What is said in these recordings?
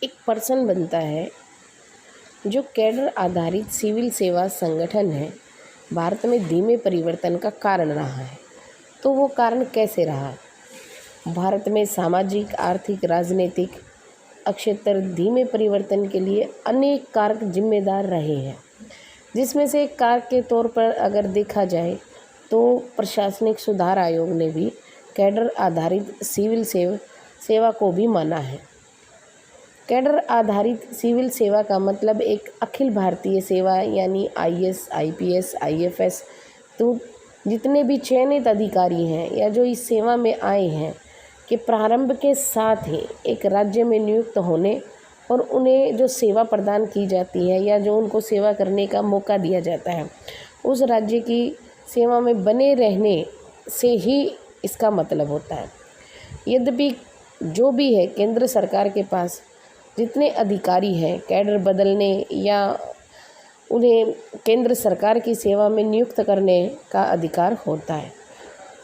एक पर्सन बनता है जो कैडर आधारित सिविल सेवा संगठन है, भारत में धीमे परिवर्तन का कारण रहा है। तो वो कारण कैसे रहा? भारत में सामाजिक, आर्थिक, राजनीतिक क्षेत्र धीमे परिवर्तन के लिए अनेक कारक जिम्मेदार रहे हैं, जिसमें से एक कारक के तौर पर अगर देखा जाए तो प्रशासनिक सुधार आयोग ने भी कैडर आधारित सिविल सेवा को भी माना है। कैडर आधारित सिविल सेवा का मतलब एक अखिल भारतीय सेवा यानी IAS, IPS, IFS तो जितने भी चयनित अधिकारी हैं या जो इस सेवा में आए हैं कि प्रारंभ के साथ ही एक राज्य में नियुक्त होने और उन्हें जो सेवा प्रदान की जाती है या जो उनको सेवा करने का मौका दिया जाता है, उस राज्य की सेवा में बने रहने से ही इसका मतलब होता है। यद्यपि जो भी है, केंद्र सरकार के पास जितने अधिकारी हैं कैडर बदलने या उन्हें केंद्र सरकार की सेवा में नियुक्त करने का अधिकार होता है,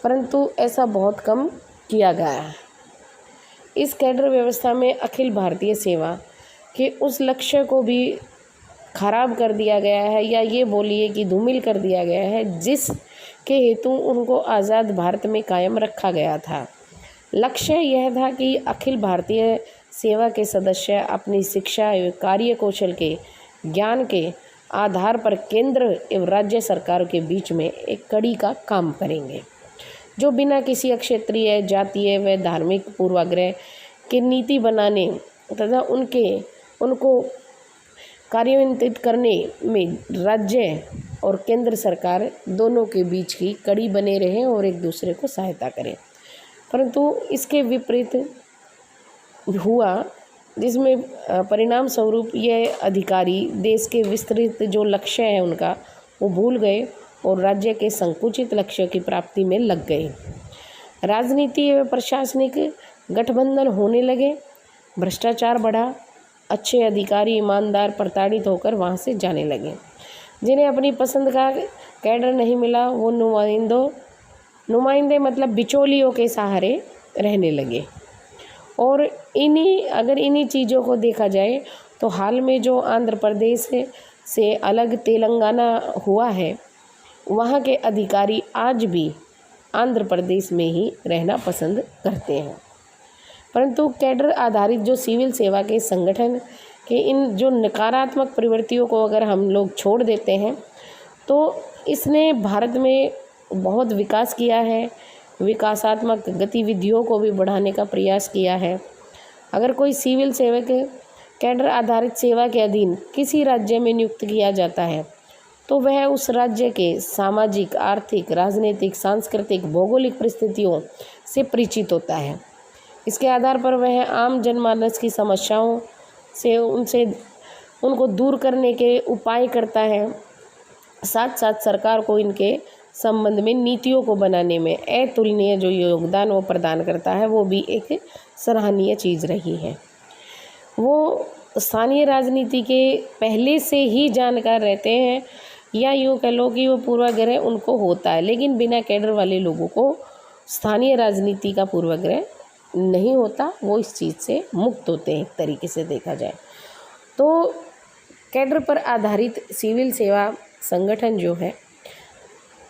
परंतु ऐसा बहुत कम किया गया है। इस कैडर व्यवस्था में अखिल भारतीय सेवा के उस लक्ष्य को भी खराब कर दिया गया है या ये बोलिए कि धूमिल कर दिया गया है जिसके हेतु उनको आज़ाद भारत में कायम रखा गया था। लक्ष्य यह था कि अखिल भारतीय सेवा के सदस्य अपनी शिक्षा एवं कार्य कौशल के ज्ञान के आधार पर केंद्र एवं राज्य सरकार के बीच में एक कड़ी का काम करेंगे, जो बिना किसी क्षेत्रीय, जातीय व धार्मिक पूर्वाग्रह के नीति बनाने तथा उनको कार्यान्वित करने में राज्य और केंद्र सरकार दोनों के बीच की कड़ी बने रहें और एक दूसरे को सहायता करें। परंतु इसके विपरीत हुआ, जिसमें परिणाम स्वरूप ये अधिकारी देश के विस्तृत जो लक्ष्य है उनका वो भूल गए और राज्य के संकुचित लक्ष्य की प्राप्ति में लग गए। राजनीति एवं प्रशासनिक गठबंधन होने लगे, भ्रष्टाचार बढ़ा, अच्छे अधिकारी ईमानदार प्रताड़ित होकर वहाँ से जाने लगे। जिन्हें अपनी पसंद का कैडर नहीं मिला वो नुमाइंदे मतलब बिचौलियों के सहारे रहने लगे। और इन्हीं चीज़ों को देखा जाए तो हाल में जो आंध्र प्रदेश से अलग तेलंगाना हुआ है, वहाँ के अधिकारी आज भी आंध्र प्रदेश में ही रहना पसंद करते हैं। परंतु कैडर आधारित जो सिविल सेवा के संगठन के इन जो नकारात्मक प्रवृत्तियों को अगर हम लोग छोड़ देते हैं तो इसने भारत में बहुत विकास किया है, विकासात्मक गतिविधियों को भी बढ़ाने का प्रयास किया है। अगर कोई सिविल सेवक कैडर आधारित सेवा के अधीन किसी राज्य में नियुक्त किया जाता है तो वह उस राज्य के सामाजिक, आर्थिक, राजनीतिक, सांस्कृतिक, भौगोलिक परिस्थितियों से परिचित होता है। इसके आधार पर वह आम जनमानस की समस्याओं से उनको दूर करने के उपाय करता है। साथ साथ सरकार को इनके संबंध में नीतियों को बनाने में अतुलनीय जो योगदान वो प्रदान करता है, वो भी एक सराहनीय चीज़ रही है। वो स्थानीय राजनीति के पहले से ही जानकार रहते हैं या यूँ कह लो कि वो पूर्वाग्रह उनको होता है, लेकिन बिना कैडर वाले लोगों को स्थानीय राजनीति का पूर्वाग्रह नहीं होता, वो इस चीज़ से मुक्त होते हैं। एक तरीके से देखा जाए तो कैडर पर आधारित सिविल सेवा संगठन जो है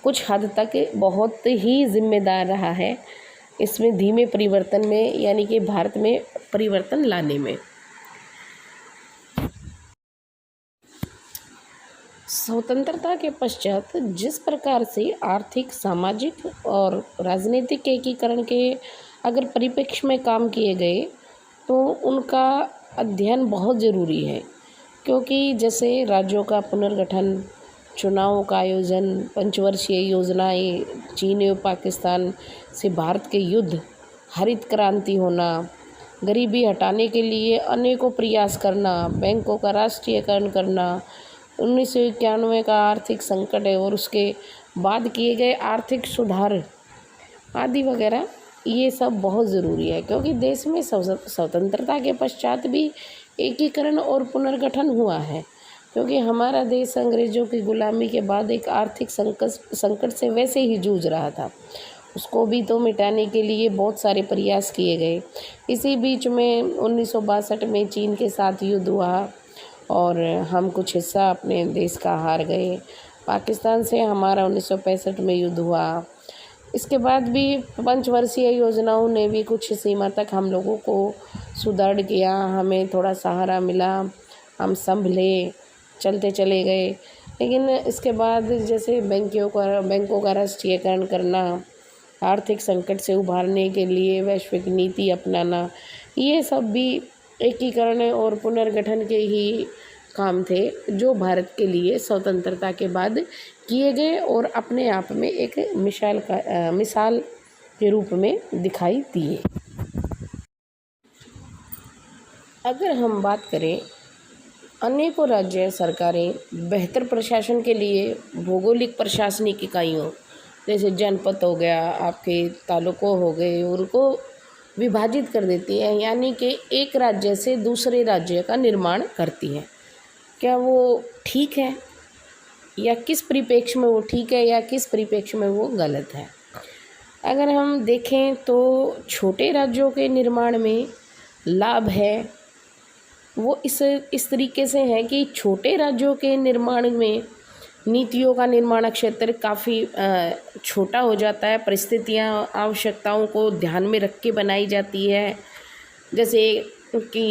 कुछ हद तक बहुत ही जिम्मेदार रहा है इसमें धीमे परिवर्तन में, यानी कि भारत में परिवर्तन लाने में। स्वतंत्रता के पश्चात जिस प्रकार से आर्थिक, सामाजिक और राजनीतिक एकीकरण के अगर परिप्रेक्ष्य में काम किए गए तो उनका अध्ययन बहुत ज़रूरी है, क्योंकि जैसे राज्यों का पुनर्गठन, चुनावों का आयोजन, पंचवर्षीय योजनाएं, चीन एवं पाकिस्तान से भारत के युद्ध, हरित क्रांति होना, गरीबी हटाने के लिए अनेकों प्रयास करना, बैंकों का राष्ट्रीयकरण करना, 1991 का आर्थिक संकट है और उसके बाद किए गए आर्थिक सुधार आदि वगैरह, ये सब बहुत ज़रूरी है। क्योंकि देश में स्वतंत्रता के पश्चात भी एकीकरण और पुनर्गठन हुआ है, क्योंकि हमारा देश अंग्रेज़ों की गुलामी के बाद एक आर्थिक संकट से वैसे ही जूझ रहा था उसको भी तो मिटाने के लिए बहुत सारे प्रयास किए गए। इसी बीच में 1962 में चीन के साथ युद्ध हुआ और हम कुछ हिस्सा अपने देश का हार गए। पाकिस्तान से हमारा 1965 में युद्ध हुआ। इसके बाद भी पंचवर्षीय योजनाओं ने भी कुछ सीमा तक हम लोगों को सुदृढ़ किया, हमें थोड़ा सहारा मिला, हम संभले, चलते चले गए। लेकिन इसके बाद जैसे बैंकों का राष्ट्रीयकरण करना, आर्थिक संकट से उभारने के लिए वैश्विक नीति अपनाना, ये सब भी एकीकरण और पुनर्गठन के ही काम थे जो भारत के लिए स्वतंत्रता के बाद किए गए और अपने आप में एक मिसाल के रूप में दिखाई दिए। अगर हम बात करें, अनेकों राज्य सरकारें बेहतर प्रशासन के लिए भौगोलिक प्रशासनिक इकाइयों जैसे जनपद हो गया, आपके तालुकों हो गए, उनको विभाजित कर देती है, यानी कि एक राज्य से दूसरे राज्य का निर्माण करती है। क्या वो ठीक है या किस परिप्रेक्ष्य में वो ठीक है या किस परिप्रेक्ष्य में वो गलत है? अगर हम देखें तो छोटे राज्यों के निर्माण में लाभ है वो इस तरीके से है कि छोटे राज्यों के निर्माण में नीतियों का निर्माण क्षेत्र काफ़ी छोटा हो जाता है, परिस्थितियाँ आवश्यकताओं को ध्यान में रख के बनाई जाती है। जैसे कि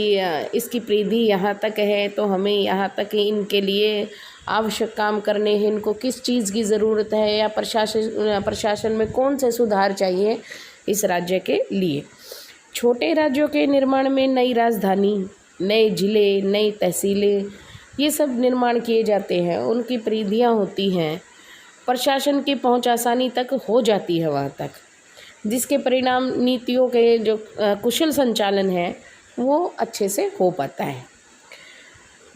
इसकी परिधि यहाँ तक है तो हमें यहाँ तक इनके लिए आवश्यक काम करने हैं, इनको किस चीज़ की ज़रूरत है या प्रशासन में कौन से सुधार चाहिए इस राज्य के लिए। छोटे राज्यों के निर्माण में नई राजधानी, नए ज़िले, नई तहसीलें, ये सब निर्माण किए जाते हैं, उनकी परिधियाँ होती हैं, प्रशासन की पहुँच आसानी तक हो जाती है वहाँ तक, जिसके परिणाम नीतियों के जो कुशल संचालन है वो अच्छे से हो पाता है।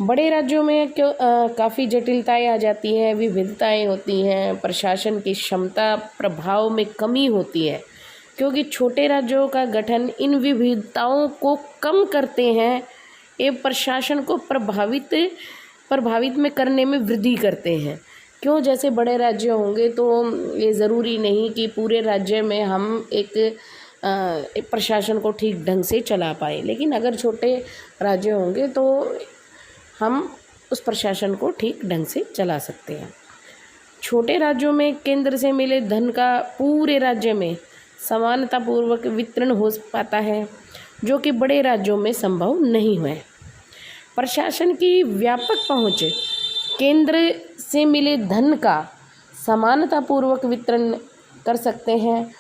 बड़े राज्यों में काफ़ी जटिलताएं आ जाती हैं, विविधताएं होती हैं, प्रशासन की क्षमता प्रभाव में कमी होती है, क्योंकि छोटे राज्यों का गठन इन विविधताओं को कम करते हैं, ये प्रशासन को प्रभावित में करने में वृद्धि करते हैं। क्यों? जैसे बड़े राज्य होंगे तो ये ज़रूरी नहीं कि पूरे राज्य में हम एक प्रशासन को ठीक ढंग से चला पाए, लेकिन अगर छोटे राज्य होंगे तो हम उस प्रशासन को ठीक ढंग से चला सकते हैं। छोटे राज्यों में केंद्र से मिले धन का पूरे राज्य में समानतापूर्वक वितरण हो पाता है, जो कि बड़े राज्यों में संभव नहीं है। प्रशासन की व्यापक पहुंच केंद्र से मिले धन का समानतापूर्वक वितरण कर सकते हैं।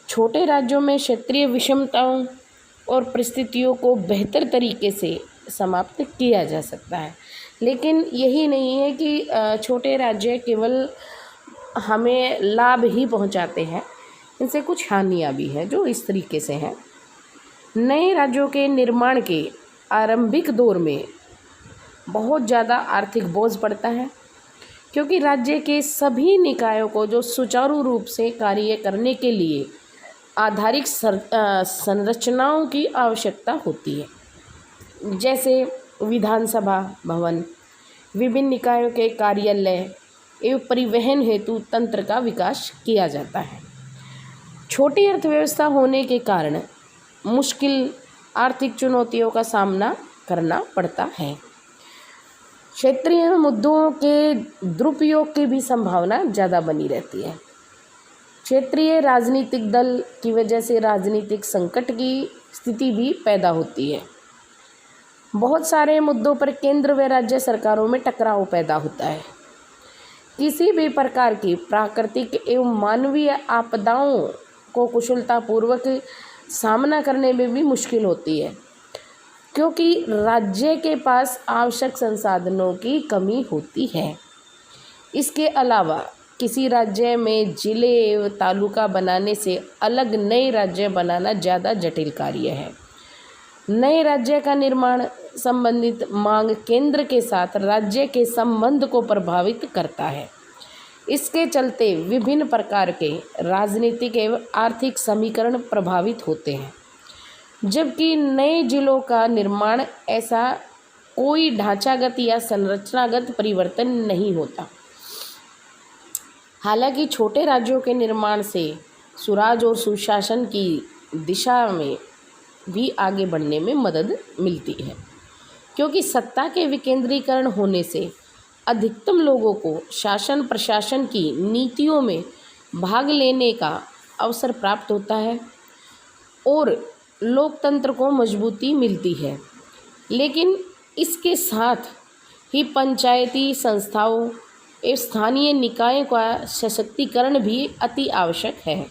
छोटे राज्यों में क्षेत्रीय विषमताओं और परिस्थितियों को बेहतर तरीके से समाप्त किया जा सकता है। लेकिन यही नहीं है कि छोटे राज्य केवल हमें लाभ ही पहुंचाते हैं, इनसे कुछ हानियां भी हैं जो इस तरीके से हैं। नए राज्यों के निर्माण के आरंभिक दौर में बहुत ज़्यादा आर्थिक बोझ पड़ता है, क्योंकि राज्य के सभी निकायों को जो सुचारू रूप से कार्य करने के लिए आधारिक संरचनाओं की आवश्यकता होती है, जैसे विधानसभा भवन, विभिन्न निकायों के कार्यालय एवं परिवहन हेतु तंत्र का विकास किया जाता है। छोटी अर्थव्यवस्था होने के कारण मुश्किल आर्थिक चुनौतियों का सामना करना पड़ता है। क्षेत्रीय मुद्दों के दुरुपयोग की भी संभावना ज़्यादा बनी रहती है। क्षेत्रीय राजनीतिक दल की वजह से राजनीतिक संकट की स्थिति भी पैदा होती है। बहुत सारे मुद्दों पर केंद्र व राज्य सरकारों में टकराव पैदा होता है। किसी भी प्रकार की प्राकृतिक एवं मानवीय आपदाओं को कुशलतापूर्वक सामना करने में भी मुश्किल होती है, क्योंकि राज्य के पास आवश्यक संसाधनों की कमी होती है। इसके अलावा किसी राज्य में जिले एवं तालुका बनाने से अलग नए राज्य बनाना ज़्यादा जटिल कार्य है। नए राज्य का निर्माण संबंधित मांग केंद्र के साथ राज्य के संबंध को प्रभावित करता है। इसके चलते विभिन्न प्रकार के राजनीतिक एवं आर्थिक समीकरण प्रभावित होते हैं, जबकि नए जिलों का निर्माण ऐसा कोई ढांचागत या संरचनागत परिवर्तन नहीं होता। हालांकि छोटे राज्यों के निर्माण से सुराज और सुशासन की दिशा में भी आगे बढ़ने में मदद मिलती है, क्योंकि सत्ता के विकेंद्रीकरण होने से अधिकतम लोगों को शासन प्रशासन की नीतियों में भाग लेने का अवसर प्राप्त होता है और लोकतंत्र को मजबूती मिलती है। लेकिन इसके साथ ही पंचायती संस्थाओं एवं स्थानीय निकायों का सशक्तिकरण भी अति आवश्यक है,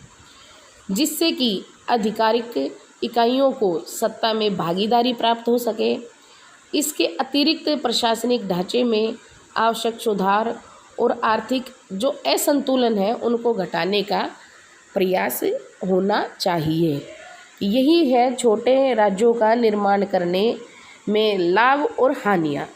जिससे कि आधिकारिक इकाइयों को सत्ता में भागीदारी प्राप्त हो सके। इसके अतिरिक्त प्रशासनिक ढांचे में आवश्यक सुधार और आर्थिक जो असंतुलन है उनको घटाने का प्रयास होना चाहिए। यही है छोटे राज्यों का निर्माण करने में लाभ और हानियाँ।